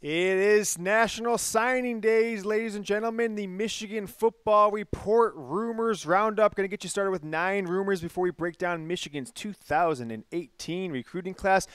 It is National Signing Days, ladies and gentlemen. The Michigan Football Report Rumors Roundup. Going to get you started with 9 rumors before we break down Michigan's 2018 recruiting class.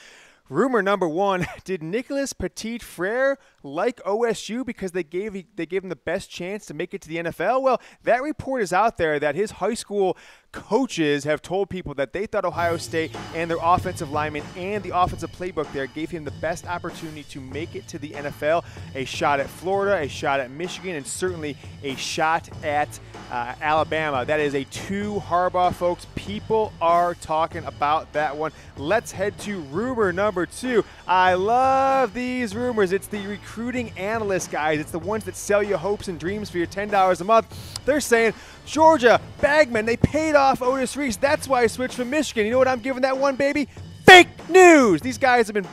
Rumor number 1, did Nicholas Petit-Frere like OSU because they gave him the best chance to make it to the NFL? Well, that report is out there that his high school coaches have told people that they thought Ohio State and their offensive linemen and the offensive playbook there gave him the best opportunity to make it to the NFL. A shot at Florida, a shot at Michigan, and certainly a shot at Alabama. That is a 2 Harbaugh, folks. People are talking about that one. Let's head to rumor number 2. I love these rumors. It's the recruiting analyst guys. It's the ones that sell you hopes and dreams for your $10 a month. They're saying Georgia, Bagman, they paid off Otis Reese. That's why I switched from Michigan. You know what I'm giving that one, baby? Fake news! These guys have been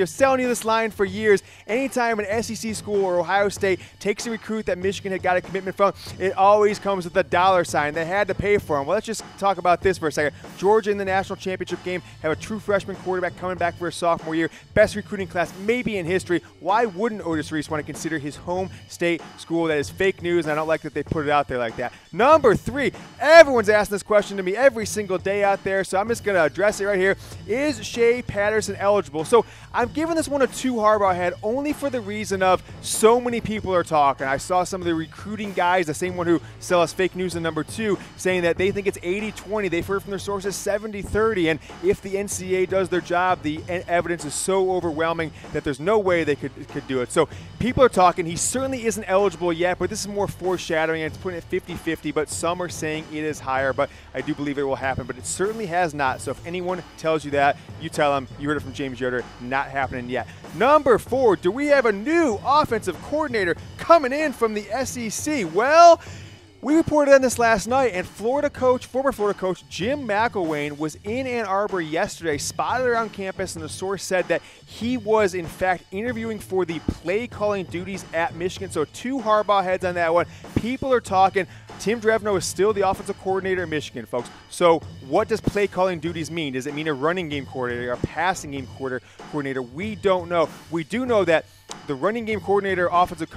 selling you this line for years. Anytime an SEC school or Ohio State takes a recruit that Michigan had got a commitment from, it always comes with a dollar sign. They had to pay for him. Well, let's just talk about this for a second. Georgia in the national championship game have a true freshman quarterback coming back for his sophomore year. Best recruiting class maybe in history. Why wouldn't Otis Reese want to consider his home state school? That is fake news, and I don't like that they put it out there like that. Number 3, everyone's asking this question to me every single day out there, so I'm just going to address it right here. Is Shea Patterson eligible? So I'm giving this one a 2 Harbaugh head only for the reason of so many people are talking. I saw some of the recruiting guys, the same one who sell us fake news in number 2, saying that they think it's 80-20. They've heard from their sources 70-30, and if the NCAA does their job, the evidence is so overwhelming that there's no way they could do it. So people are talking. He certainly isn't eligible yet, but this is more foreshadowing, and it's putting it 50-50, but some are saying it is higher, but I do believe it will happen, but it certainly has not. So if anyone tells you that, you tell them you heard it from James Yoder. Not happening yet. Number 4, do we have a new offensive coordinator coming in from the SEC? Well, we reported on this last night, and former Florida coach Jim McElwain was in Ann Arbor yesterday, spotted around campus, and the source said that he was, in fact, interviewing for the play-calling duties at Michigan. So 2 Harbaugh heads on that one. People are talking. Tim Drevno is still the offensive coordinator at Michigan, folks. So what does play-calling duties mean? Does it mean a running game coordinator, a passing game coordinator? We don't know. We do know that the running game coordinator, offensive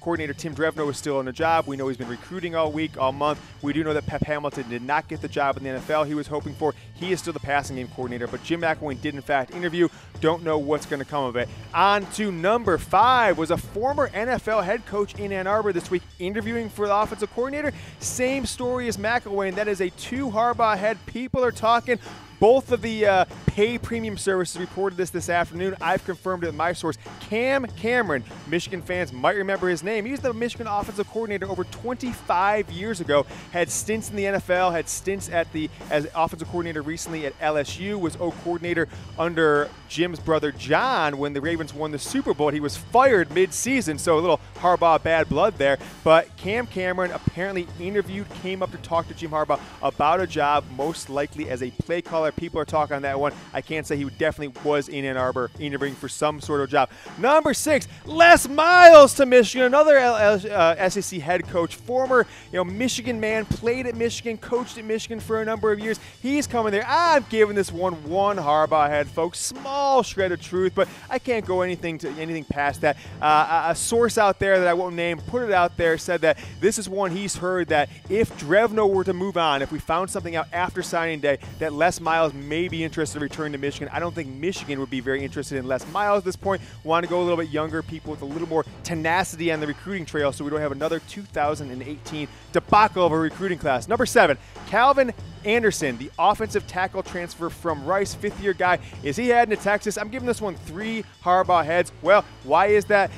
coordinator Tim Drevno is still on the job. We know he's been recruiting all week, all month. We do know that Pep Hamilton did not get the job in the NFL he was hoping for. He is still the passing game coordinator, but Jim McElwain did, in fact, interview. Don't know what's going to come of it. On to number 5 was a former NFL head coach in Ann Arbor this week interviewing for the offensive coordinator. Same story as McElwain. That is a 2 Harbaugh head. People are talking. Both of the pay premium services reported this afternoon. I've confirmed it with my source. Cam Cameron, Michigan fans might remember his name. He was the Michigan offensive coordinator over 25 years ago. Had stints in the NFL, had stints as offensive coordinator recently at LSU, was coordinator under Jim's brother John when the Ravens won the Super Bowl. He was fired mid-season, so a little Harbaugh bad blood there. But Cam Cameron apparently came up to talk to Jim Harbaugh about a job, most likely as a play caller. People are talking on that one. I can't say he definitely was in Ann Arbor interviewing for some sort of job. Number 6, Les Miles to Michigan, another SEC head coach, former Michigan man, played at Michigan, coached at Michigan for a number of years. He's coming there. I'm giving this one Harbaugh head, folks. Small shred of truth, but I can't go anything past that. A source out there that I won't name put it out there, said that this is one he's heard that if Drevno were to move on, if we found something out after signing day, that Les Miles may be interested in returning to Michigan. I don't think Michigan would be very interested in Les Miles at this point. Want to go a little bit younger, people with a little more tenacity on the recruiting trail, so we don't have another 2018 debacle of a recruiting class. Number 7, Calvin Anderson, the offensive tackle transfer from Rice, 5th-year guy. Is he heading to Texas? I'm giving this one 3 Harbaugh heads. Well, why is that?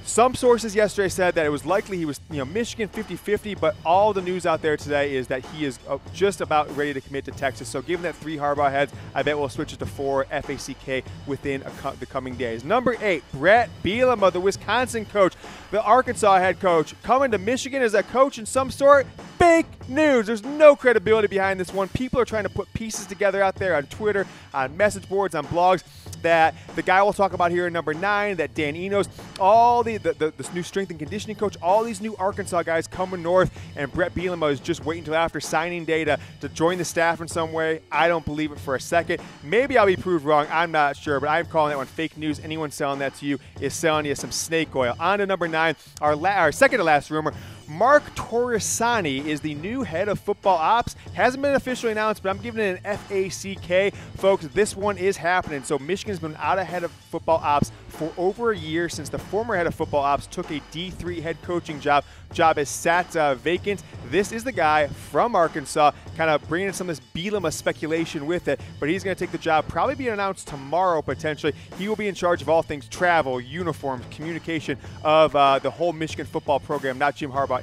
Some sources yesterday said that it was likely he was, Michigan 50-50, but all the news out there today is that he is just about ready to commit to Texas. So given that 3 Harbaugh heads, I bet we'll switch it to 4 FACK within the coming days. Number 8, Brett Bielema, the Wisconsin coach, the Arkansas head coach, coming to Michigan as a coach in some sort. Fake news. There's no credibility behind this one. People are trying to put pieces together out there on Twitter, on message boards, on blogs, that the guy we'll talk about here in number 9, that Dan Enos, all this new strength and conditioning coach, all these new Arkansas guys coming north, and Brett Bielema is just waiting until after signing day to join the staff in some way. I don't believe it for a second. Maybe I'll be proved wrong. I'm not sure, but I'm calling that one fake news. Anyone selling that to you is selling you some snake oil. On to number 9, our second to last rumor. Mark Torresani is the new head of football ops. Hasn't been officially announced, but I'm giving it an FACK. Folks, this one is happening. So Michigan's been out of head of football ops for over a year since the former head of football ops took a D3 head coaching job. Job is sat vacant. This is the guy from Arkansas, kind of bringing in some of this Bielema speculation with it, but he's going to take the job, probably being announced tomorrow potentially. He will be in charge of all things travel, uniforms, communication of the whole Michigan football program, not Jim Harbaugh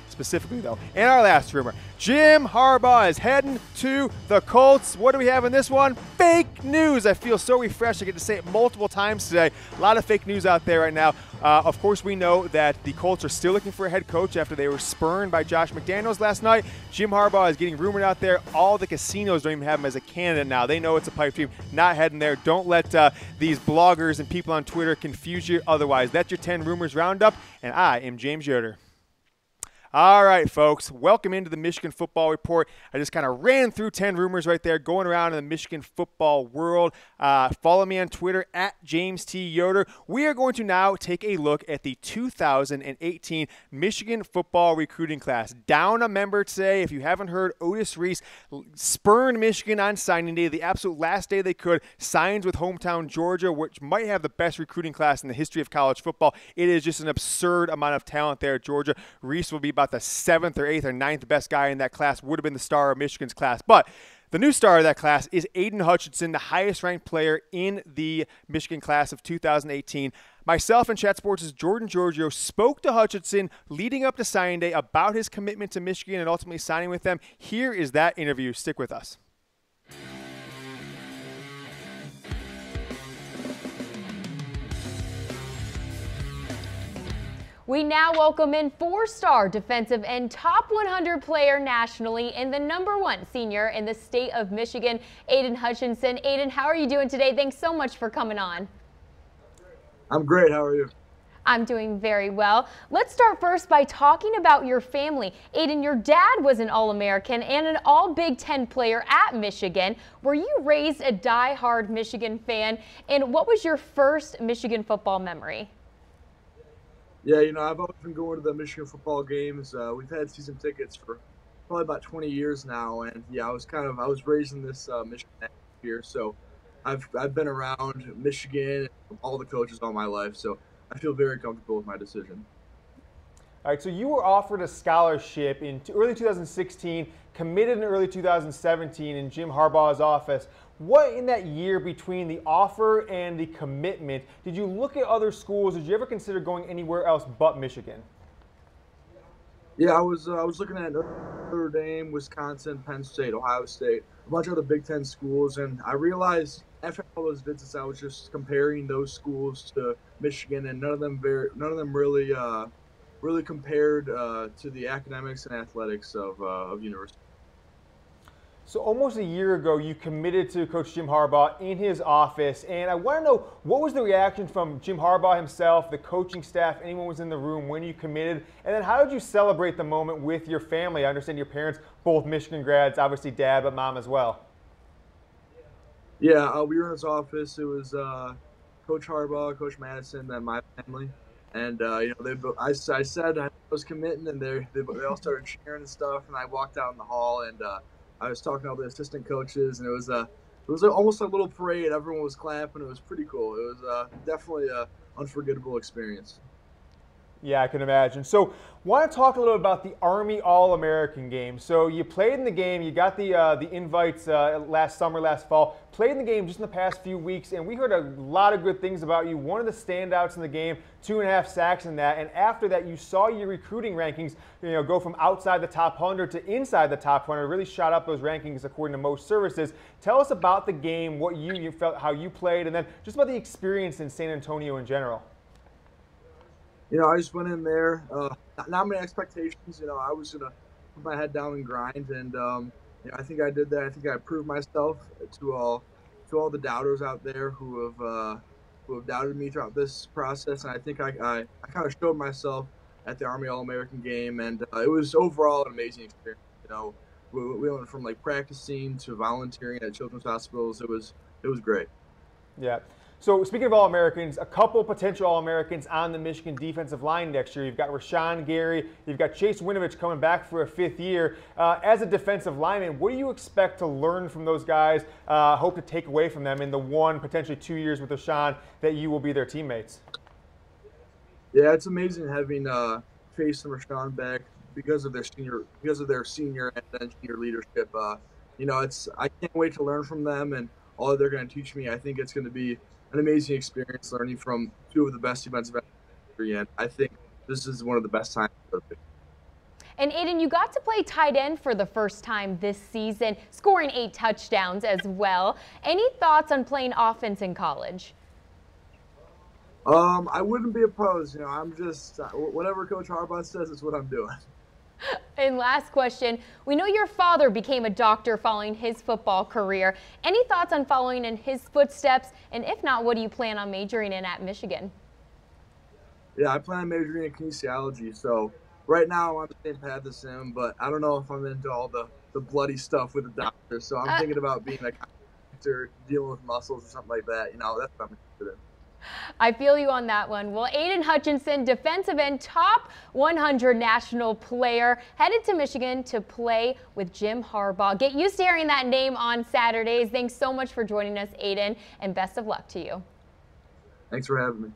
specifically, though. And our last rumor, Jim Harbaugh is heading to the Colts. What do we have in this one? Fake news. I feel so refreshed. I get to say it multiple times today. A lot of fake news out there right now. Of course, we know that the Colts are still looking for a head coach after they were spurned by Josh McDaniels last night. Jim Harbaugh is getting rumored out there. All the casinos don't even have him as a candidate now. They know it's a pipe dream. Not heading there. Don't let these bloggers and people on Twitter confuse you otherwise. That's your 10 rumors roundup, and I am James Yoder. All right, folks, welcome into the Michigan Football Report. I just kind of ran through 10 rumors right there going around in the Michigan football world. Follow me on Twitter at James T. Yoder. We are going to now take a look at the 2018 Michigan football recruiting class. Down a member today. If you haven't heard, Otis Reese spurned Michigan on signing day, the absolute last day they could, signs with hometown Georgia, which might have the best recruiting class in the history of college football. It is just an absurd amount of talent there at Georgia. Reese will be about the 7th or 8th or 9th best guy in that class, would have been the star of Michigan's class. But the new star of that class is Aidan Hutchinson, the highest ranked player in the Michigan class of 2018. Myself and Chat Sports' Jordan Giorgio spoke to Hutchinson leading up to signing day about his commitment to Michigan and ultimately signing with them. Here is that interview. Stick with us. We now welcome in 4-star defensive end, top 100 player nationally, and the #1 senior in the state of Michigan, Aidan Hutchinson. Aidan, how are you doing today? Thanks so much for coming on. I'm great. How are you? I'm doing very well. Let's start first by talking about your family. Aidan, your dad was an All-American and an All-Big Ten player at Michigan. Were you raised a die-hard Michigan fan? And what was your first Michigan football memory? Yeah, you know, I've always been going to the Michigan football games. We've had season tickets for probably about 20 years now, and yeah, I was raised in this Michigan atmosphere, so I've been around Michigan and all the coaches all my life, so I feel very comfortable with my decision. All right, so you were offered a scholarship in early 2016, committed in early 2017 in Jim Harbaugh's office. What in that year between the offer and the commitment, did you look at other schools? Did you ever consider going anywhere else but Michigan? Yeah, I was looking at Notre Dame, Wisconsin, Penn State, Ohio State, a bunch of other Big Ten schools, and I realized after all those visits, I was just comparing those schools to Michigan, and none of them really compared to the academics and athletics of university. So almost a year ago, you committed to Coach Jim Harbaugh in his office, and I want to know, what was the reaction from Jim Harbaugh himself, the coaching staff, anyone was in the room when you committed, and then how did you celebrate the moment with your family? I understand your parents, both Michigan grads, obviously dad, but mom as well. Yeah, we were in his office. It was Coach Harbaugh, Coach Madison, and my family. And you know, I said I was committing, and they all started cheering and stuff. And I walked out in the hall, and I was talking to all the assistant coaches, and it was almost a little parade. Everyone was clapping. It was pretty cool. It was definitely an unforgettable experience. Yeah, I can imagine. So, want to talk a little about the Army All-American game. So, you played in the game. You got the invites last summer, last fall. Played in the game just in the past few weeks, and we heard a lot of good things about you. One of the standouts in the game, 2.5 sacks in that. And after that, you saw your recruiting rankings, go from outside the top 100 to inside the top 100. Really shot up those rankings according to most services. Tell us about the game, what you felt, how you played, and then just about the experience in San Antonio in general. You know, I just went in there, not many expectations. You know, I was going to put my head down and grind, and I think I did that. I think I proved myself to all to all the doubters out there who have doubted me throughout this process. And I think I kind of showed myself at the Army All-American game, and it was overall an amazing experience. We went from like practicing to volunteering at children's hospitals. It was great. Yeah. So speaking of All-Americans, a couple potential All-Americans on the Michigan defensive line next year. You've got Rashawn Gary. You've got Chase Winovich coming back for a 5th year. As a defensive lineman, what do you expect to learn from those guys, hope to take away from them in the 1, potentially 2 years with Rashawn that you will be their teammates? Yeah, it's amazing having Chase and Rashawn back because of their senior and then junior leadership. I can't wait to learn from them and all that they're going to teach me. I think it's going to be an amazing experience learning from 2 of the best defensive ends in history, and I think this is one of the best times of it. And Aidan, you got to play tight end for the first time this season, scoring 8 touchdowns as well. Any thoughts on playing offense in college? I wouldn't be opposed. I'm just whatever Coach Harbaugh says is what I'm doing. And last question, we know your father became a doctor following his football career. Any thoughts on following in his footsteps? And if not, what do you plan on majoring in at Michigan? Yeah, I plan on majoring in kinesiology. So right now I'm on the same path as him, but I don't know if I'm into all the bloody stuff with the doctor. So I'm thinking about being a doctor, dealing with muscles or something like that. That's what I'm interested in. I feel you on that one. Well, Aidan Hutchinson, defensive end, top 100 national player, headed to Michigan to play with Jim Harbaugh. Get used to hearing that name on Saturdays. Thanks so much for joining us, Aidan, and best of luck to you. Thanks for having me.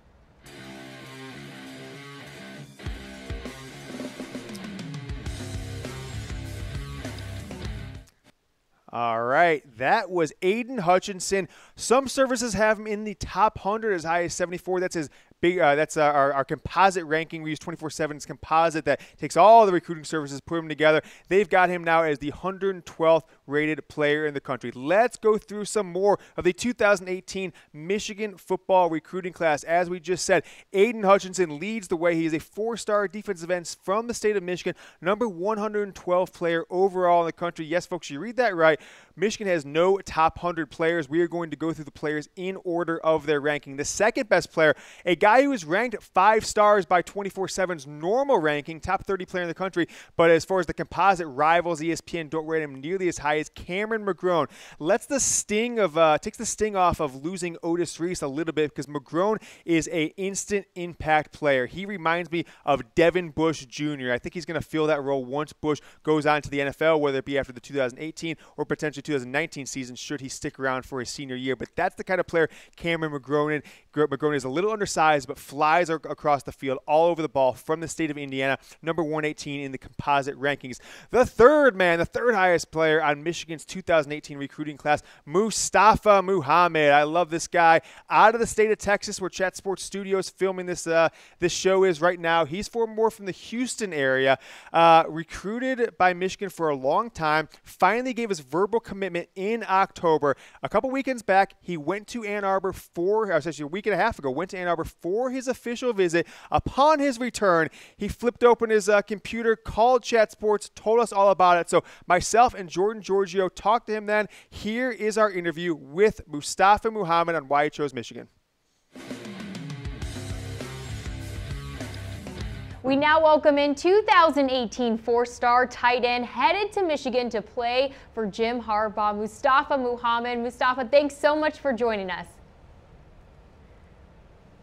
All right, that was Aidan Hutchinson. Some services have him in the top 100, as high as 74. That's his big. That's our composite ranking. We use 24/7's composite that takes all the recruiting services, put them together. They've got him now as the 112th rated player in the country. Let's go through some more of the 2018 Michigan football recruiting class. As we just said, Aidan Hutchinson leads the way. He is a 4-star defensive end from the state of Michigan, number 112 player overall in the country. Yes, folks, you read that right. Michigan has no top 100 players. We are going to go through the players in order of their ranking. The second best player, a guy who was ranked 5 stars by 24/7's normal ranking, top 30 player in the country, but as far as the composite rivals, ESPN don't rate him nearly as high as Cameron McGrone. Takes the sting off of losing Otis Reese a little bit, because McGrone is a instant impact player. He reminds me of Devin Bush Jr. I think he's going to fill that role once Bush goes on to the NFL, whether it be after the 2018 or potentially 2019 season, should he stick around for his senior year. But that's the kind of player Cameron McGrone is. A little undersized, but flies across the field all over the ball from the state of Indiana, number 118 in the composite rankings. The third highest player on Michigan's 2018 recruiting class, Mustapha Muhammad. I love this guy. Out of the state of Texas, where Chat Sports Studios filming this show is right now. He's more from the Houston area. Recruited by Michigan for a long time. Finally gave his verbal commitment in October. A couple weekends back, he went to Ann Arbor a week and a half ago, went to Ann Arbor for his official visit. Upon his return, he flipped open his computer, called Chat Sports, told us all about it. So myself and Jordan Giorgio talked to him then. Here is our interview with Mustapha Muhammad on why he chose Michigan. We now welcome in 2018 4-star tight end headed to Michigan to play for Jim Harbaugh, Mustapha Muhammad. Mustapha, thanks so much for joining us.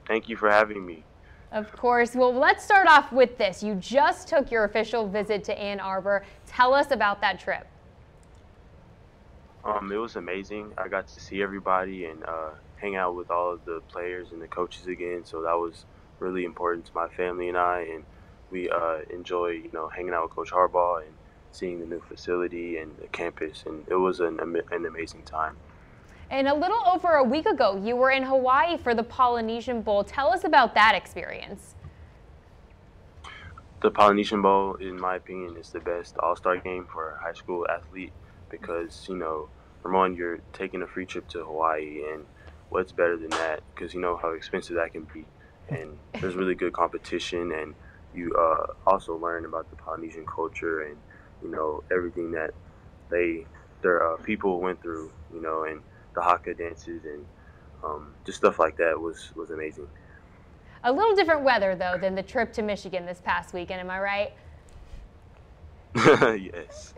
Thank you for having me. Of course. Well, let's start off with this. You just took your official visit to Ann Arbor. Tell us about that trip. It was amazing. I got to see everybody and hang out with all of the players and the coaches again. So that was really important to my family and I. And we enjoy, hanging out with Coach Harbaugh and seeing the new facility and the campus. And it was an amazing time. And a little over a week ago, you were in Hawaii for the Polynesian Bowl. Tell us about that experience. The Polynesian Bowl, in my opinion, is the best all-star game for a high school athlete because, Ramon, you're taking a free trip to Hawaii, and what's better than that? Because you know how expensive that can be. And there's really good competition, and you also learn about the Polynesian culture and, everything that their people went through, and the haka dances and just stuff like that was amazing. A little different weather, though, than the trip to Michigan this past weekend. Am I right? Yes.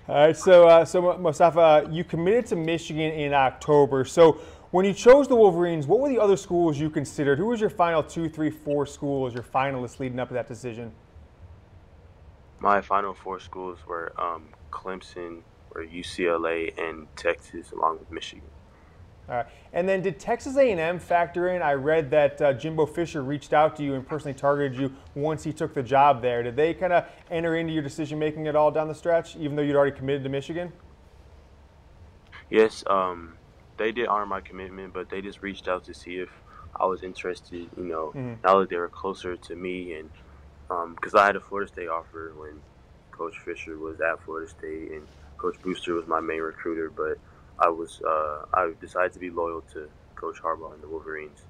All right, so Mustapha, you committed to Michigan in October. So when you chose the Wolverines, what were the other schools you considered? Who was your final 2, 3, 4 schools, your finalists leading up to that decision? My final 4 schools were Clemson, or UCLA, and Texas, along with Michigan. All right. And then did Texas A&M factor in? I read that Jimbo Fisher reached out to you and personally targeted you once he took the job there. Did they kind of enter into your decision-making at all down the stretch, even though you'd already committed to Michigan? Yes, they did honor my commitment, but they just reached out to see if I was interested, now that they were closer to me. And because I had a Florida State offer when Coach Fisher was at Florida State, and Coach Brewster was my main recruiter, but I decided to be loyal to Coach Harbaugh and the Wolverines.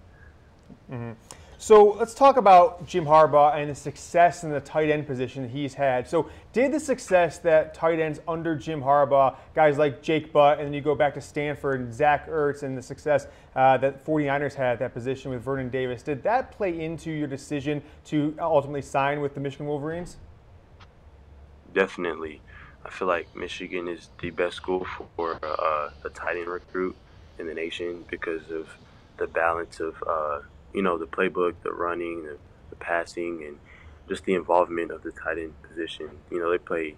So let's talk about Jim Harbaugh and the success in the tight end position he's had. So did the success that tight ends under Jim Harbaugh, guys like Jake Butt, and then you go back to Stanford and Zach Ertz, and the success that 49ers had at that position with Vernon Davis, did that play into your decision to ultimately sign with the Michigan Wolverines? Definitely. I feel like Michigan is the best school for a tight end recruit in the nation because of the balance of, the playbook, the running, the passing, and just the involvement of the tight end position. They play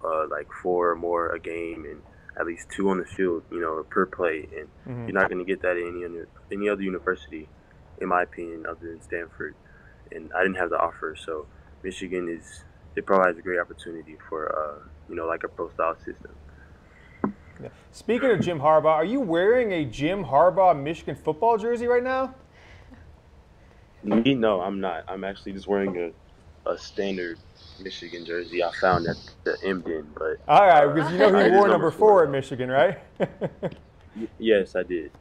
like 4 or more a game and at least 2 on the field, per play. And you're not going to get that in any other university, in my opinion, other than Stanford. And I didn't have the offer, so Michigan it provides a great opportunity for, like a pro-style system. Yeah. Speaking of Jim Harbaugh, are you wearing a Jim Harbaugh Michigan football jersey right now? No, I'm not. I'm actually just wearing a standard Michigan jersey I found at the Emden. But all right, because he wore number 4 at Michigan, right? Yes, I did.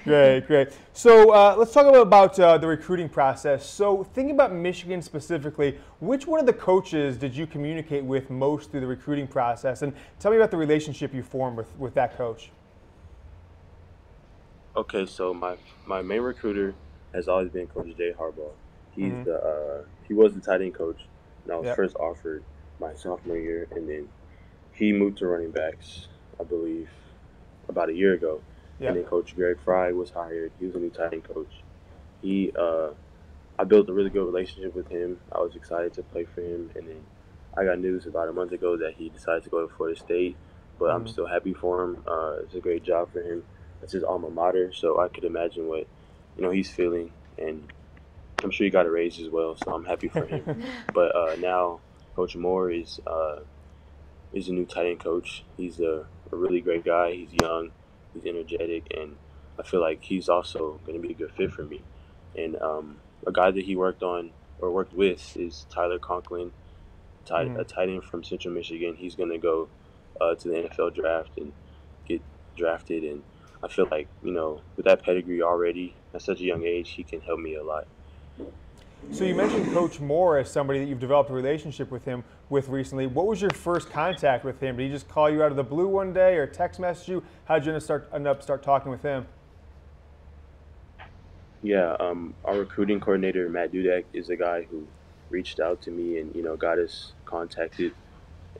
Great. So let's talk about the recruiting process. So thinking about Michigan specifically, which one of the coaches did you communicate with most through the recruiting process? And tell me about the relationship you formed with that coach. Okay, so my main recruiter has always been Coach Jay Harbaugh. He's he was the tight end coach, and I was first offered my sophomore year, and then he moved to running backs, I believe, about a year ago. And then Coach Greg Fry was hired. He was a new tight end coach. I built a really good relationship with him. I was excited to play for him. And then I got news about a month ago that he decided to go to Florida State. But I'm still happy for him. It's a great job for him. It's his alma mater, so I could imagine what he's feeling. And I'm sure he got a raise as well, so I'm happy for him. But now Coach Moore is a new tight end coach. He's a really great guy. He's young. He's energetic, and I feel like he's also going to be a good fit for me. And a guy that he worked with is Tyler Conklin, a tight end from Central Michigan. He's going to go to the NFL draft and get drafted. And I feel like, with that pedigree already at such a young age, he can help me a lot. So you mentioned Coach Moore as somebody that you've developed a relationship with recently. What was your first contact with him? Did he just call you out of the blue one day or text message you? How did you end up talking with him? Yeah, our recruiting coordinator, Matt Dudek, is a guy who reached out to me and, got us contacted.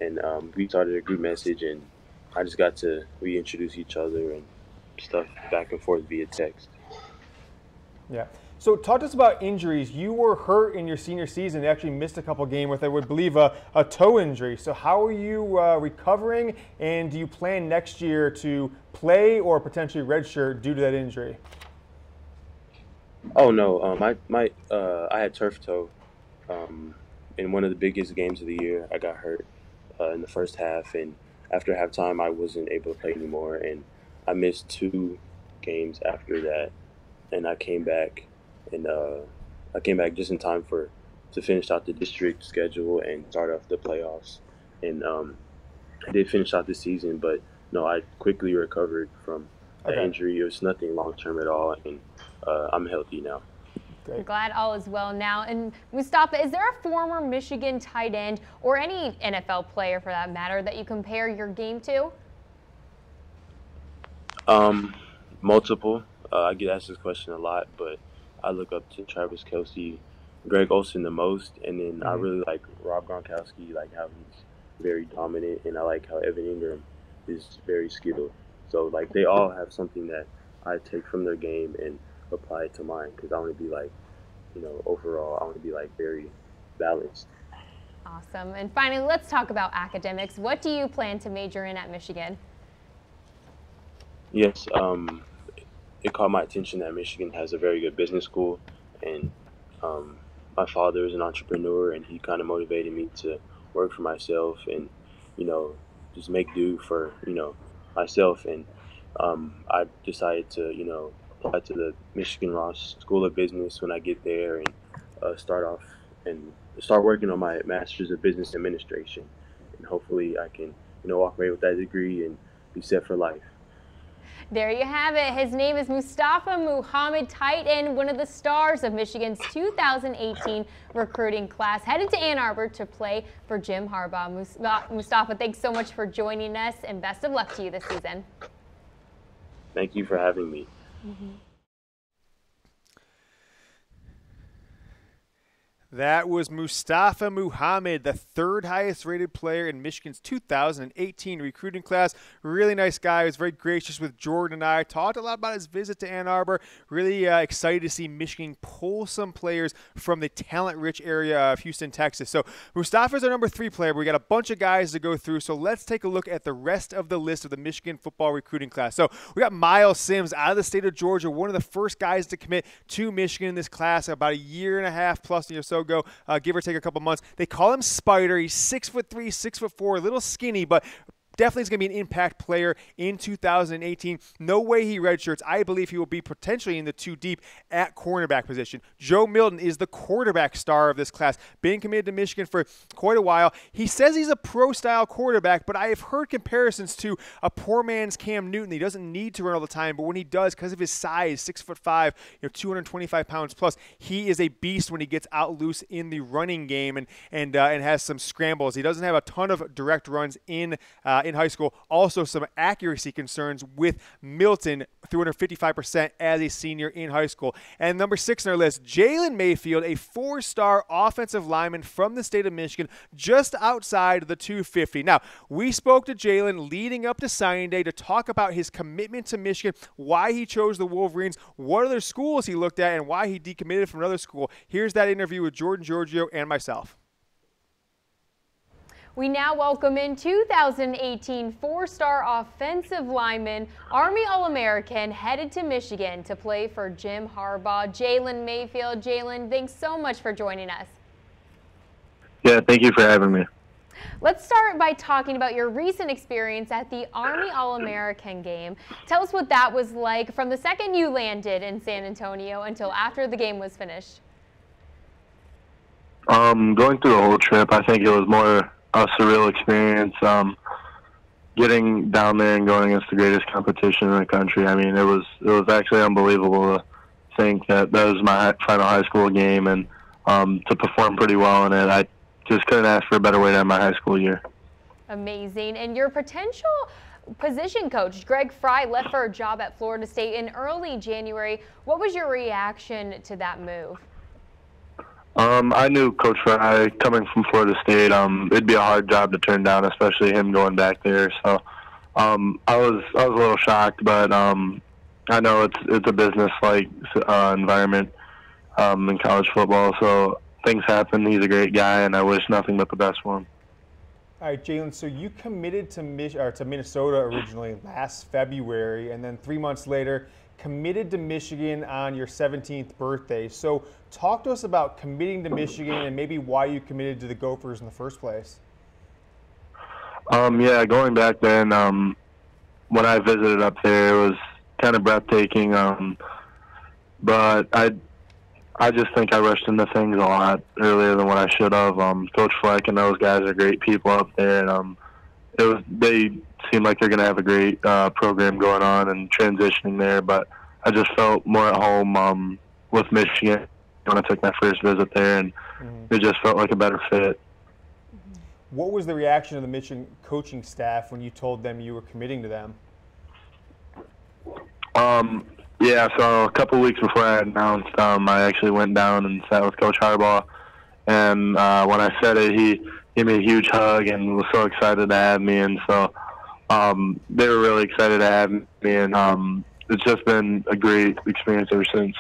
And we started a group message, and I just got to reintroduce each other and stuff back and forth via text. Yeah. So talk to us about injuries. You were hurt in your senior season. You actually missed a couple games with, I would believe, a toe injury. So how are you recovering, and do you plan next year to play or potentially redshirt due to that injury? Oh, no. I had turf toe in one of the biggest games of the year. I got hurt in the first half, and after halftime, I wasn't able to play anymore, and I missed 2 games after that, and I came back. And I came back just in time to finish out the district schedule and start off the playoffs. And I did finish out the season, but no, I quickly recovered from the injury. It was nothing long-term at all, and I'm healthy now. I'm glad all is well now. And Mustapha, is there a former Michigan tight end or any NFL player for that matter that you compare your game to? Multiple. I get asked this question a lot, but I look up to Travis Kelce, Greg Olsen the most, and then I really like Rob Gronkowski, like how he's very dominant, and I like how Evan Ingram is very skilled. So like they all have something that I take from their game and apply it to mine, because I want to be like, overall I want to be like very balanced. Awesome. And finally, let's talk about academics. What do you plan to major in at Michigan? Yes, it caught my attention that Michigan has a very good business school, and my father is an entrepreneur, and he kind of motivated me to work for myself and, just make do for, myself. And I decided to, apply to the Michigan Ross School of Business when I get there and start working on my Master's of Business Administration. And hopefully I can, walk away with that degree and be set for life. There you have it. His name is Mustapha Muhammad TE, one of the stars of Michigan's 2018 recruiting class, headed to Ann Arbor to play for Jim Harbaugh. Mustapha, thanks so much for joining us, and best of luck to you this season. Thank you for having me. That was Mustapha Muhammad, the third highest rated player in Michigan's 2018 recruiting class. Really nice guy. He was very gracious with Jordan and I. Talked a lot about his visit to Ann Arbor. Really excited to see Michigan pull some players from the talent-rich area of Houston, Texas. So Mustapha's our number 3 player, but we got a bunch of guys to go through. So let's take a look at the rest of the list of the Michigan football recruiting class. So we got Myles Sims out of the state of Georgia, one of the first guys to commit to Michigan in this class about a year and a half plus or so ago, give or take a couple months. They call him Spider. He's 6'3", 6'4", a little skinny, but definitely is going to be an impact player in 2018. No way he redshirts. I believe he will be potentially in the 2 deep at cornerback position. Joe Milton is the quarterback star of this class. Been committed to Michigan for quite a while. He says he's a pro-style quarterback, but I have heard comparisons to a poor man's Cam Newton. He doesn't need to run all the time, but when he does, because of his size, 6'5", 225 pounds plus, he is a beast when he gets out loose in the running game and has some scrambles. He doesn't have a ton of direct runs in high school. Also some accuracy concerns with Milton, 355% as a senior in high school. And number 6 on our list, Jalen Mayfield, a 4-star offensive lineman from the state of Michigan, just outside the 250. Now, we spoke to Jalen leading up to signing day to talk about his commitment to Michigan, why he chose the Wolverines, what other schools he looked at, and why he decommitted from another school. Here's that interview with Jordan Giorgio and myself. We now welcome in 2018 4-star offensive lineman, Army All-American, headed to Michigan to play for Jim Harbaugh, Jalen Mayfield. Jalen, thanks so much for joining us. Yeah, thank you for having me. Let's start by talking about your recent experience at the Army All-American game. Tell us what that was like from the second you landed in San Antonio until after the game was finished. Going through the whole trip, I think it was more a surreal experience. Getting down there and going against the greatest competition in the country. I mean, it was actually unbelievable to think that was my final high school game, and to perform pretty well in it. I just couldn't ask for a better way to end my high school year. Amazing. And your potential position coach, Greg Fry, left for a job at Florida State in early January. What was your reaction to that move? I knew Coach Fry, coming from Florida State, it'd be a hard job to turn down, especially him going back there. So I was a little shocked, but I know it's a business-like environment in college football. So things happen. He's a great guy, and I wish nothing but the best for him. All right, Jalen, so you committed to Minnesota originally last February, and then 3 months later committed to Michigan on your 17th birthday. So talk to us about committing to Michigan and maybe why you committed to the Gophers in the first place. Yeah, going back then, when I visited up there, it was kind of breathtaking. But I just think I rushed into things a lot earlier than what I should have. Coach Fleck and those guys are great people up there, and they seem like they're going to have a great program going on and transitioning there. But I just felt more at home with Michigan when I took my first visit there, and it just felt like a better fit. What was the reaction of the Michigan coaching staff when you told them you were committing to them? Yeah, so a couple weeks before I announced, I actually went down and sat with Coach Harbaugh. And when I said it, he gave me a huge hug and was so excited to have me. And so they were really excited to have me. And it's just been a great experience ever since.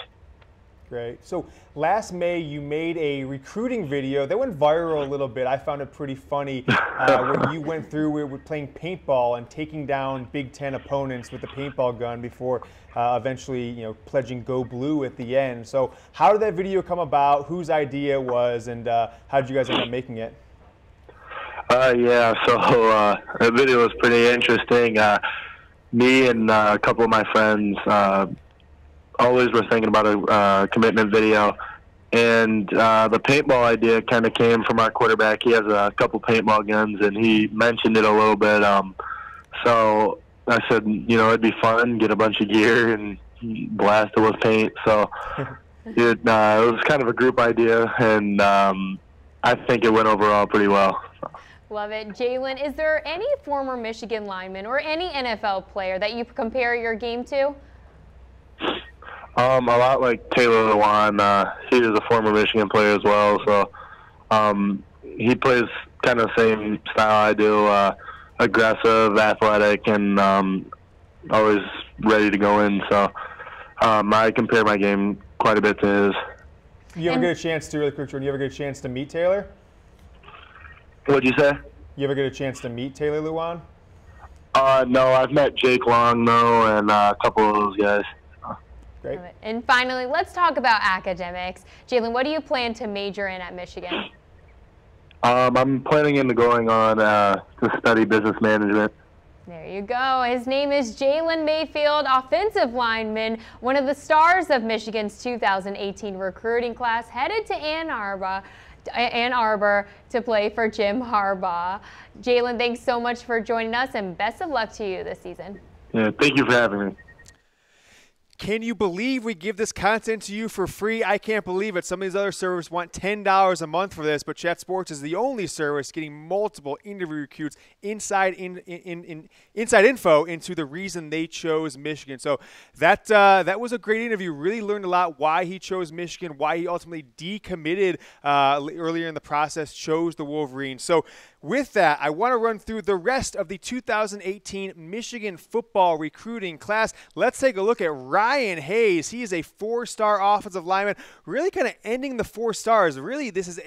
Great. So last May, you made a recruiting video that went viral a little bit. I found it pretty funny where you went through with playing paintball and taking down Big Ten opponents with the paintball gun before eventually, pledging Go Blue at the end. So how did that video come about? Whose idea it was, and how did you guys end up making it? Yeah, so the video was pretty interesting. Me and a couple of my friends always were thinking about a commitment video, and the paintball idea kind of came from our quarterback. He has a couple paintball guns, and he mentioned it a little bit. So I said, it'd be fun, get a bunch of gear and blast it with paint. So it was kind of a group idea, and I think it went overall pretty well. Love it. Jalen, is there any former Michigan lineman or any NFL player that you compare your game to? A lot like Taylor Lewan. He was a former Michigan player as well, so he plays kind of the same style I do, aggressive, athletic, and always ready to go in. So I compare my game quite a bit to his. You ever get a chance to, really quick, Jordan, you ever get a chance to meet Taylor? What'd you say? You ever get a chance to meet Taylor Lewan? No, I've met Jake Long, though, and a couple of those guys. Great. And finally, let's talk about academics. Jalen, what do you plan to major in at Michigan? I'm planning into going on to study business management. There you go. His name is Jalen Mayfield, offensive lineman, one of the stars of Michigan's 2018 recruiting class, headed to Ann Arbor to play for Jim Harbaugh. Jalen, thanks so much for joining us, and best of luck to you this season. Yeah, thank you for having me. Can you believe we give this content to you for free? I can't believe it. Some of these other servers want $10 a month for this, but Chat Sports is the only service getting multiple interview recruits inside info into the reason they chose Michigan. So that was a great interview. Really learned a lot why he chose Michigan, why he ultimately decommitted earlier in the process, chose the Wolverines. So with that, I want to run through the rest of the 2018 Michigan football recruiting class. Let's take a look at Ryan Hayes. He is a 4-star offensive lineman, really kind of ending the 4 stars. Really, this is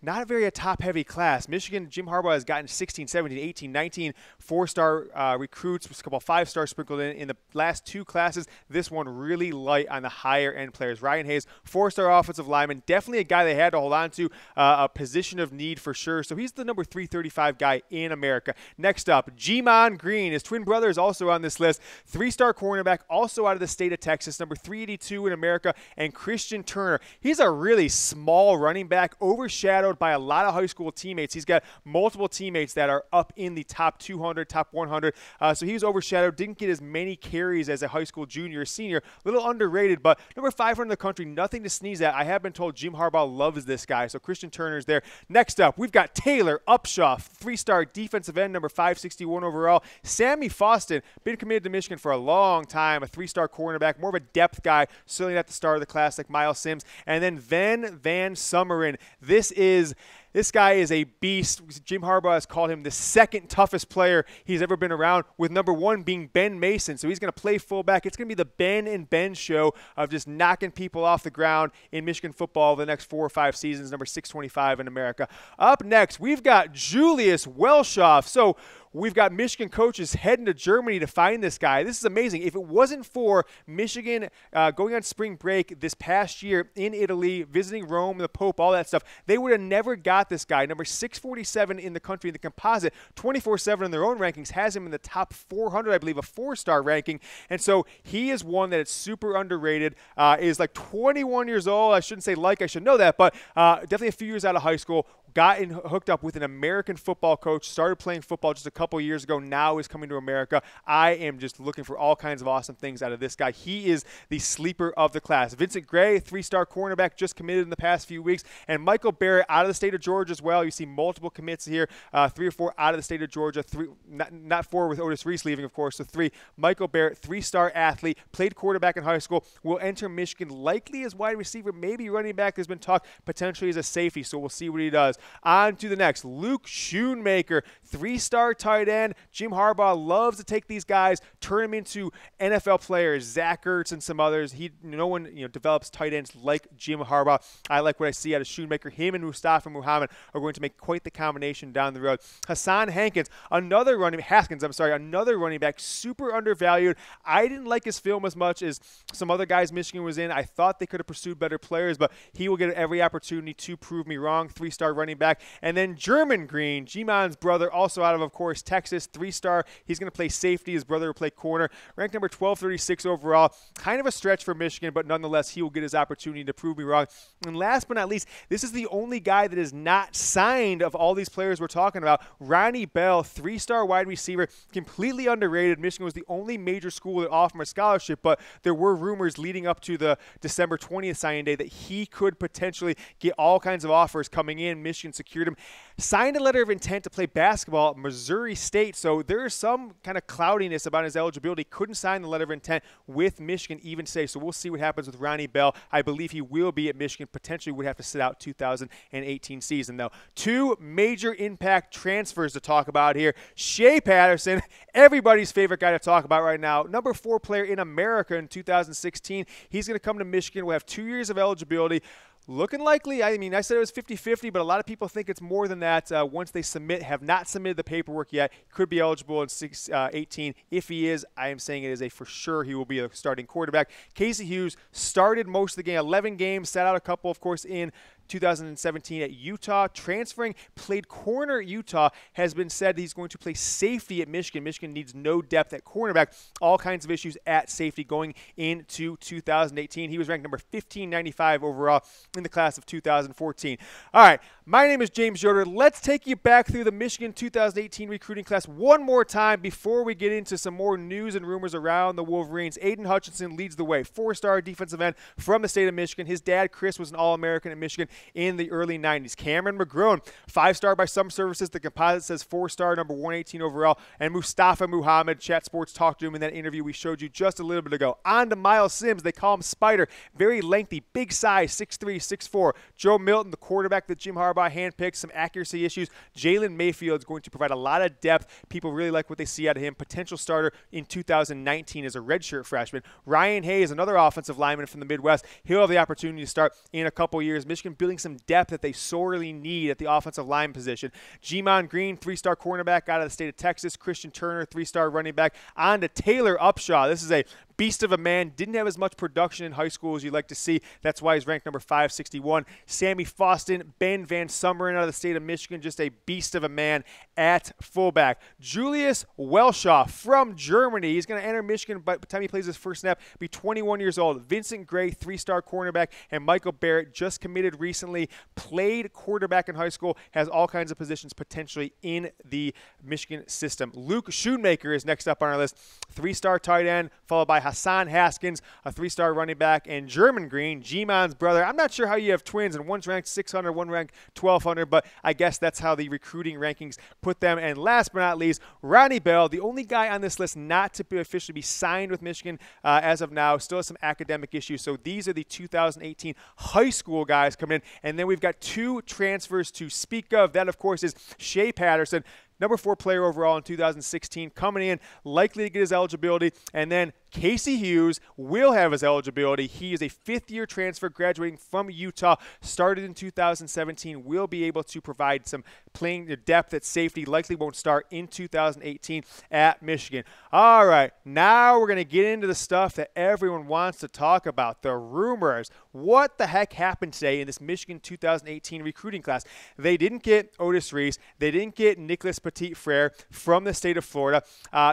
not a very top-heavy class. Michigan, Jim Harbaugh has gotten 16, 17, 18, 19 4-star recruits, with a couple 5-stars sprinkled in the last 2 classes. This one really light on the higher-end players. Ryan Hayes, 4-star offensive lineman, definitely a guy they had to hold on to, a position of need for sure. So he's the number 335 guy in America. Next up, Gemon Green. His twin brother is also on this list. 3-star cornerback, also out of the state of Texas, number 382 in America. And Christian Turner. He's a really small running back, overshadowed by a lot of high school teammates. He's got multiple teammates that are up in the top 200, top 100. So he was overshadowed, didn't get as many carries as a high school junior or senior. A little underrated, but number 500 in the country, nothing to sneeze at. I have been told Jim Harbaugh loves this guy, so Christian Turner's there. Next up, we've got Taylor Upshaw, 3-star defensive end, number 561 overall. Sammy Faustin, been committed to Michigan for a long time, a 3-star cornerback, more of a depth guy, certainly at the start of the class like Myles Sims. And then VanSumeren. This guy is a beast. Jim Harbaugh has called him the second toughest player he's ever been around, with number 1 being Ben Mason. So he's going to play fullback. It's going to be the Ben and Ben show of just knocking people off the ground in Michigan football the next 4 or 5 seasons, number 625 in America. Up next, we've got Julius Welschof. So we've got Michigan coaches heading to Germany to find this guy. This is amazing. If it wasn't for Michigan going on spring break this past year in Italy, visiting Rome, the Pope, all that stuff, they would have never got this guy. Number 647 in the country in the composite, 24/7 in their own rankings, has him in the top 400, I believe, a 4-star ranking. And so he is one that is super underrated, is like 21 years old. I shouldn't say I should know that, but definitely a few years out of high school. gotten hooked up with an American football coach, started playing football just a couple years ago, now is coming to America. I am just looking for all kinds of awesome things out of this guy. He is the sleeper of the class. Vincent Gray, 3-star cornerback, just committed in the past few weeks, and Michael Barrett out of the state of Georgia as well. You see multiple commits here, 3 or 4 out of the state of Georgia, 3, not 4 with Otis Reese leaving, of course, so 3. Michael Barrett, 3-star athlete, played quarterback in high school, will enter Michigan likely as wide receiver, maybe running back. There's been talk potentially as a safety, so we'll see what he does. On to the next, Luke Schoonmaker, 3-star tight end. Jim Harbaugh loves to take these guys, turn them into NFL players, Zach Ertz and some others. No one develops tight ends like Jim Harbaugh. I like what I see out of Schoonmaker. Him and Mustapha Muhammad are going to make quite the combination down the road. Hassan Haskins, another running back, super undervalued. I didn't like his film as much as some other guys Michigan was in. I thought they could have pursued better players, but he will get every opportunity to prove me wrong. 3-star running back. And then Gemon Green, Gemon's brother, also out of course, Texas, 3-star. He's going to play safety. His brother will play corner. Ranked number 1236 overall. Kind of a stretch for Michigan, but nonetheless, he will get his opportunity to prove me wrong. And last but not least, this is the only guy that is not signed of all these players we're talking about. Ronnie Bell, 3-star wide receiver, completely underrated. Michigan was the only major school that offered him a scholarship, but there were rumors leading up to the December 20th signing day that he could potentially get all kinds of offers coming in. Michigan secured him. Signed a letter of intent to play basketball at Missouri State, so there is some kind of cloudiness about his eligibility. Couldn't sign the letter of intent with Michigan even today, so we'll see what happens with Ronnie Bell. I believe he will be at Michigan, potentially would have to sit out 2018 season, though. 2 major impact transfers to talk about here. Shea Patterson, everybody's favorite guy to talk about right now, number 4 player in America in 2016. He's going to come to Michigan. We'll have 2 years of eligibility. Looking likely. I mean, I said it was 50-50, but a lot of people think it's more than that. Once they have not submitted the paperwork yet, could be eligible in 18. If he is, I am saying it is a for sure he will be a starting quarterback. Casey Hughes started most of the game, 11 games, sat out a couple, of course, in 2017 at Utah, transferring, played corner at Utah, has been said he's going to play safety at Michigan. Michigan needs no depth at cornerback. All kinds of issues at safety going into 2018. He was ranked number 1595 overall in the class of 2014. All right, my name is James Yoder. Let's take you back through the Michigan 2018 recruiting class one more time before we get into some more news and rumors around the Wolverines. Aidan Hutchinson leads the way, 4-star defensive end from the state of Michigan. His dad, Chris, was an All-American at Michigan in the early 90s. Cameron McGrone, 5-star by some services. The composite says 4-star, number 118 overall. And Mustapha Muhammad, Chat Sports talked to him in that interview we showed you just a little bit ago. On to Myles Sims. They call him Spider. Very lengthy, big size, 6'3", 6'4". Joe Milton, the quarterback that Jim Harbaugh handpicked, some accuracy issues. Jalen Mayfield is going to provide a lot of depth. People really like what they see out of him. Potential starter in 2019 as a redshirt freshman. Ryan Hayes, another offensive lineman from the Midwest. He'll have the opportunity to start in a couple years. Michigan building some depth that they sorely need at the offensive line position. Gemon Green, 3-star cornerback out of the state of Texas. Christian Turner, 3-star running back. On to Taylor Upshaw. This is a beast of a man. Didn't have as much production in high school as you'd like to see. That's why he's ranked number 561. Sammy Faustin, Ben VanSumeren out of the state of Michigan. Just a beast of a man at fullback. Julius Welschof from Germany. He's going to enter Michigan by the time he plays his first snap, be 21 years old. Vincent Gray, 3-star cornerback. And Michael Barrett, just committed recently, played quarterback in high school, has all kinds of positions potentially in the Michigan system. Luke Schoonmaker is next up on our list. 3-star tight end, followed by Hassan Haskins, a 3-star running back, and Gemon Green, Gemon's brother. I'm not sure how you have twins, and one's ranked 600, one ranked 1,200, but I guess that's how the recruiting rankings put them. And last but not least, Ronnie Bell, the only guy on this list not to officially be signed with Michigan as of now, still has some academic issues. So these are the 2018 high school guys coming in. And then we've got 2 transfers to speak of. That, of course, is Shea Patterson, number 4 player overall in 2016, coming in, likely to get his eligibility. And then Casey Hughes will have his eligibility. He is a 5th-year transfer graduating from Utah, started in 2017, will be able to provide some playing depth at safety, likely won't start in 2018 at Michigan. All right, now we're going to get into the stuff that everyone wants to talk about, the rumors. What the heck happened today in this Michigan 2018 recruiting class? They didn't get Otis Reese. They didn't get Nicholas Petit-Frere from the state of Florida.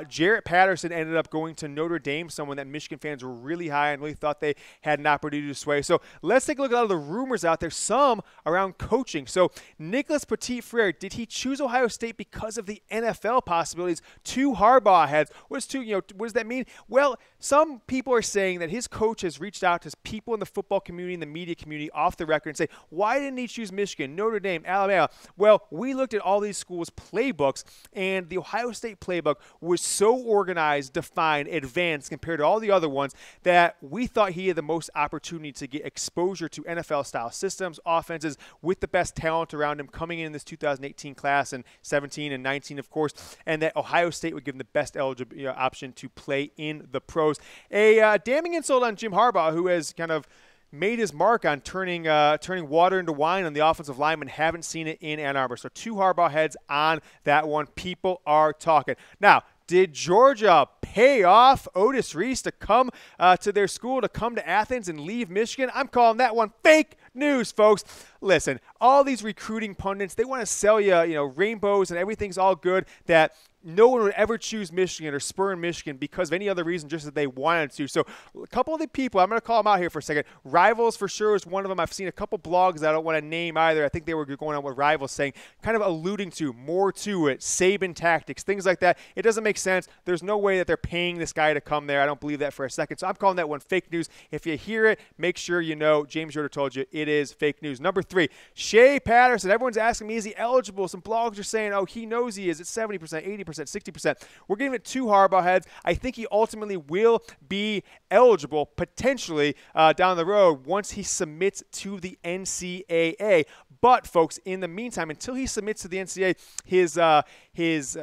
Shea Patterson ended up going to Notre Dame, someone that Michigan fans were really high and really thought they had an opportunity to sway. So let's take a look at all the rumors out there, some around coaching. So Nicholas Petit-Frere, did he choose Ohio State because of the NFL possibilities? 2 Harbaugh heads. What does that mean? Well, some people are saying that his coach has reached out to people in the football community and the media community off the record and say, why didn't he choose Michigan, Notre Dame, Alabama? Well, we looked at all these schools' playbooks, and the Ohio State playbook was so organized, defined, advanced compared to all the other ones that we thought he had the most opportunity to get exposure to NFL-style systems, offenses, with the best talent around him coming in this 2018 class, and 17 and 19, of course, and that Ohio State would give him the best eligible option to play in the pros. A damning insult on Jim Harbaugh, who has kind of made his mark on turning water into wine on the offensive lineman. Haven't seen it in Ann Arbor. So 2 Harbaugh heads on that one. People are talking. Now, did Georgia pay off Otis Reese to come to their school, to come to Athens and leave Michigan? I'm calling that one fake news, folks. Listen, all these recruiting pundits, they want to sell you, rainbows and everything's all good, that no one would ever choose Michigan or spur in Michigan because of any other reason, just that they wanted to. So a couple of the people, I'm going to call them out here for a second. Rivals for sure is one of them. I've seen a couple blogs that I don't want to name either. I think they were going on with Rivals saying, kind of alluding to more to it, Saban tactics, things like that. It doesn't make sense. There's no way that they're paying this guy to come there. I don't believe that for a second. So I'm calling that one fake news. If you hear it, make sure you know James Yoder told you it is fake news. Number 3, Shea Patterson. Everyone's asking me, is he eligible? Some blogs are saying, oh, he knows he is. It's 70%, 80%, 60%. We're giving it 2 Harbaugh heads. I think he ultimately will be eligible potentially down the road once he submits to the NCAA. But, folks, in the meantime, until he submits to the NCAA, his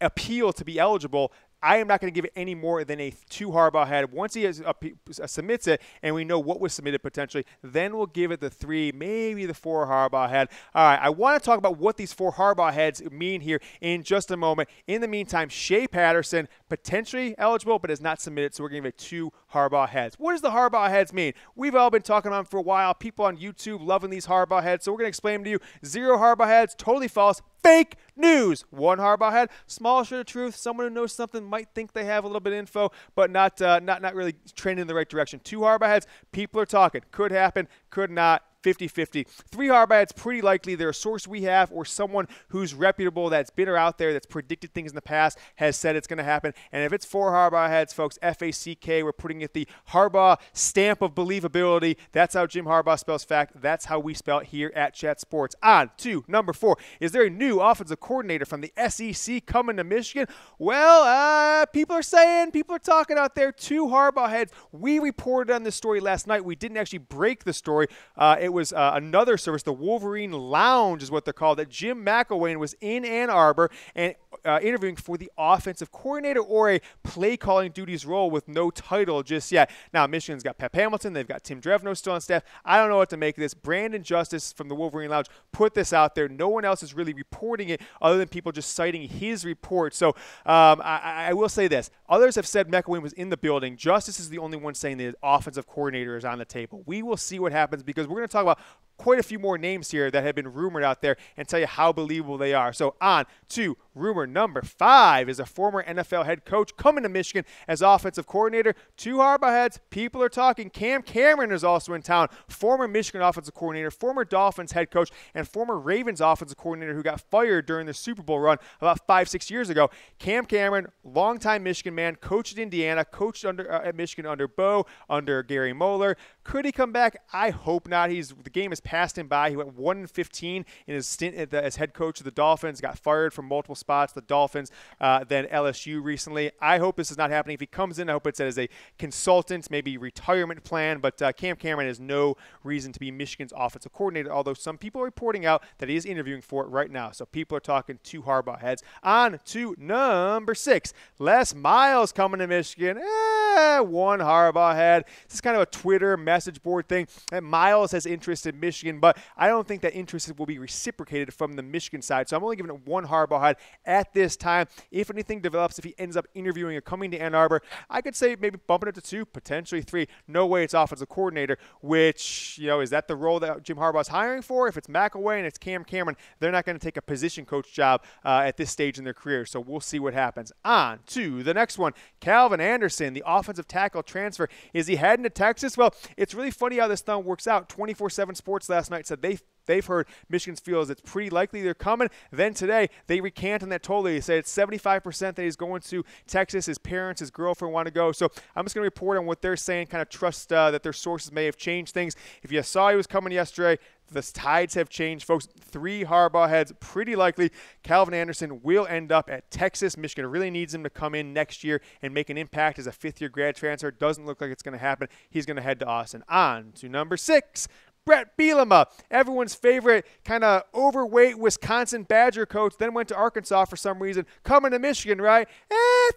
appeal to be eligible, I am not going to give it any more than a 2 Harbaugh head. Once he submits it and we know what was submitted potentially, then we'll give it the 3, maybe the 4 Harbaugh head. All right, I want to talk about what these 4 Harbaugh heads mean here in just a moment. In the meantime, Shea Patterson, potentially eligible, but has not submitted, so we're going to give it 2 Harbaugh heads. What does the Harbaugh heads mean? We've all been talking on for a while. People on YouTube loving these Harbaugh heads, so we're going to explain them to you. 0 Harbaugh heads, totally false. Fake news. 1 Harbaugh head, small shred of truth. Someone who knows something might think they have a little bit of info, but not really trending in the right direction. 2 Harbaugh heads, people are talking. Could happen, could not. 50-50. 3 Harbaugh heads, pretty likely they're a source we have or someone who's reputable that's been out there, that's predicted things in the past, has said it's going to happen. And if it's 4 Harbaugh heads, folks, F-A-C-K, we're putting it the Harbaugh stamp of believability. That's how Jim Harbaugh spells fact. That's how we spell it here at Chat Sports. On to number 4. Is there a new offensive coordinator from the SEC coming to Michigan? Well, people are talking out there. 2 Harbaugh heads. We reported on this story last night. We didn't actually break the story. It was another service, the Wolverine Lounge is what they're called, that Jim McElwain was in Ann Arbor and interviewing for the offensive coordinator or a play-calling duties role with no title just yet. Now, Michigan's got Pep Hamilton. They've got Tim Drevno still on staff. I don't know what to make of this. Brandon Justice from the Wolverine Lounge put this out there. No one else is really reporting it other than people just citing his report. So I will say this. Others have said McElwain was in the building. Justice is the only one saying the offensive coordinator is on the table. We will see what happens because we're going to talk about quite a few more names here that have been rumored out there and tell you how believable they are. So on to rumor number 5 is a former NFL head coach coming to Michigan as offensive coordinator. 2 Harbaugh heads. People are talking. Cam Cameron is also in town. Former Michigan offensive coordinator, former Dolphins head coach, and former Ravens offensive coordinator who got fired during the Super Bowl run about 5-6 years ago. Cam Cameron, longtime Michigan man, coached at Indiana, coached at Michigan under Bo, under Gary Moeller. Could he come back? I hope not. The game has passed him by. He went 1-15 in his stint as head coach of the Dolphins, got fired from multiple spots, the Dolphins, then LSU recently. I hope this is not happening. If he comes in, I hope it's as a consultant, maybe retirement plan, but Cam Cameron has no reason to be Michigan's offensive coordinator, although some people are reporting out that he is interviewing for it right now. So people are talking 2 Harbaugh heads. On to number 6. Les Miles coming to Michigan. 1 Harbaugh head. This is kind of a Twitter message board thing. Miles has interest in Michigan, but I don't think that interest will be reciprocated from the Michigan side. So I'm only giving it 1 Harbaugh head. at this time. If anything develops, if he ends up interviewing or coming to Ann Arbor, I could say maybe bumping it to 2, potentially 3. No way it's offensive coordinator, which, is that the role that Jim Harbaugh's hiring for? If it's McElwain and it's Cam Cameron, they're not going to take a position coach job at this stage in their career. So we'll see what happens. On to the next one. Calvin Anderson, the offensive tackle transfer. Is he heading to Texas? Well, it's really funny how this thing works out. 24/7 Sports last night said they've heard Michigan feels it's pretty likely they're coming. Then today, they recant on that totally. They say it's 75% that he's going to Texas. His parents, his girlfriend want to go. So I'm just going to report on what they're saying, kind of trust that their sources may have changed things. If you saw he was coming yesterday, the tides have changed, folks. 3 Harbaugh heads, pretty likely. Calvin Anderson will end up at Texas. Michigan really needs him to come in next year and make an impact as a 5th-year grad transfer. Doesn't look like it's going to happen. He's going to head to Austin. On to number 6. Brett Bielema, everyone's favorite kind of overweight Wisconsin Badger coach, then went to Arkansas for some reason, coming to Michigan, right?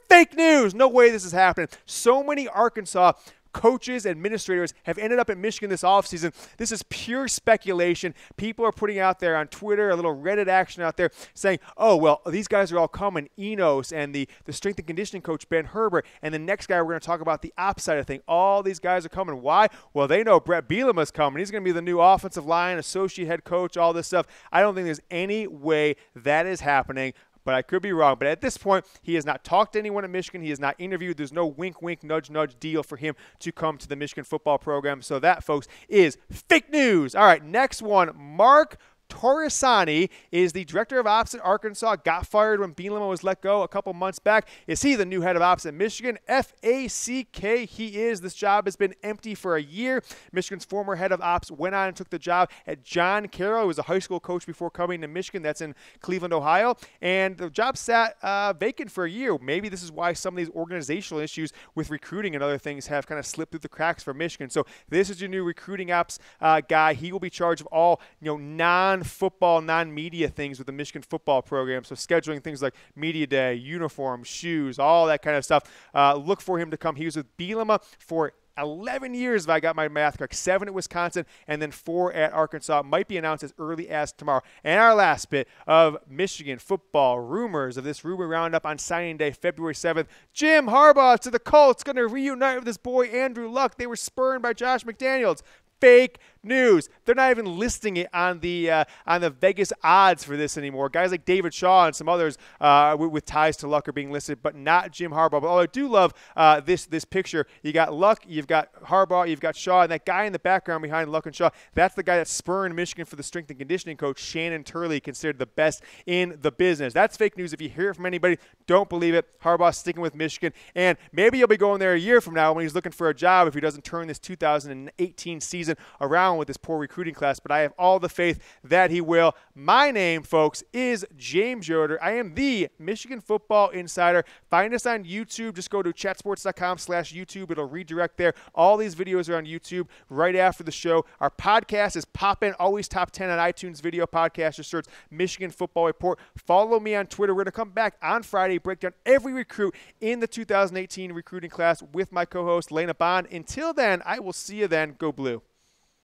Fake news. No way this is happening. So many Arkansas coaches, administrators have ended up at Michigan this offseason. This is pure speculation. People are putting out there on Twitter, a little Reddit action out there saying, oh, well, these guys are all coming. Enos and the strength and conditioning coach, Ben Herbert, and the next guy we're going to talk about the opposite side of thing. All these guys are coming. Why? Well, they know Brett Bielema's coming. He's going to be the new offensive line, associate head coach, all this stuff. I don't think there's any way that is happening. But I could be wrong. But at this point, he has not talked to anyone at Michigan. He has not interviewed. There's no wink, wink, nudge, nudge deal for him to come to the Michigan football program. So that, folks, is fake news. All right, next one, Mark Torresani is the director of ops at Arkansas. Got fired when Bielema was let go a couple months back. Is he the new head of ops at Michigan? FACK, he is. This job has been empty for a year. Michigan's former head of ops went on and took the job at John Carroll, who was a high school coach before coming to Michigan. That's in Cleveland, Ohio. And the job sat vacant for a year. Maybe this is why some of these organizational issues with recruiting and other things have kind of slipped through the cracks for Michigan. So this is your new recruiting ops guy. He will be in charge of all non-football, non-media things with the Michigan football program. So scheduling things like media day, uniforms, shoes, all that kind of stuff. Look for him to come. He was with Bielema for 11 years, if I got my math correct. 7 at Wisconsin and then 4 at Arkansas. Might be announced as early as tomorrow. And our last bit of Michigan football rumors of this rumor roundup on signing day, February 7th. Jim Harbaugh to the Colts, going to reunite with his boy Andrew Luck. They were spurned by Josh McDaniels. Fake news. They're not even listing it on the Vegas odds for this anymore. Guys like David Shaw and some others with ties to Luck are being listed, but not Jim Harbaugh. But I do love this picture. You got Luck, you've got Harbaugh, you've got Shaw, and that guy in the background behind Luck and Shaw, that's the guy that spurned Michigan for the strength and conditioning coach, Shannon Turley, considered the best in the business. That's fake news. If you hear it from anybody, don't believe it. Harbaugh's sticking with Michigan, and maybe he'll be going there a year from now when he's looking for a job if he doesn't turn this 2018 season around with this poor recruiting class, but I have all the faith that he will. My name, folks, is James Yoder. I am the Michigan Football Insider. Find us on YouTube. Just go to chatsports.com/YouTube. It'll redirect there. All these videos are on YouTube right after the show. Our podcast is popping, always top 10 on iTunes video podcast. Just search Michigan Football Report. Follow me on Twitter. We're going to come back on Friday, break down every recruit in the 2018 recruiting class with my co-host, Lena Bond. Until then, I will see you then. Go Blue.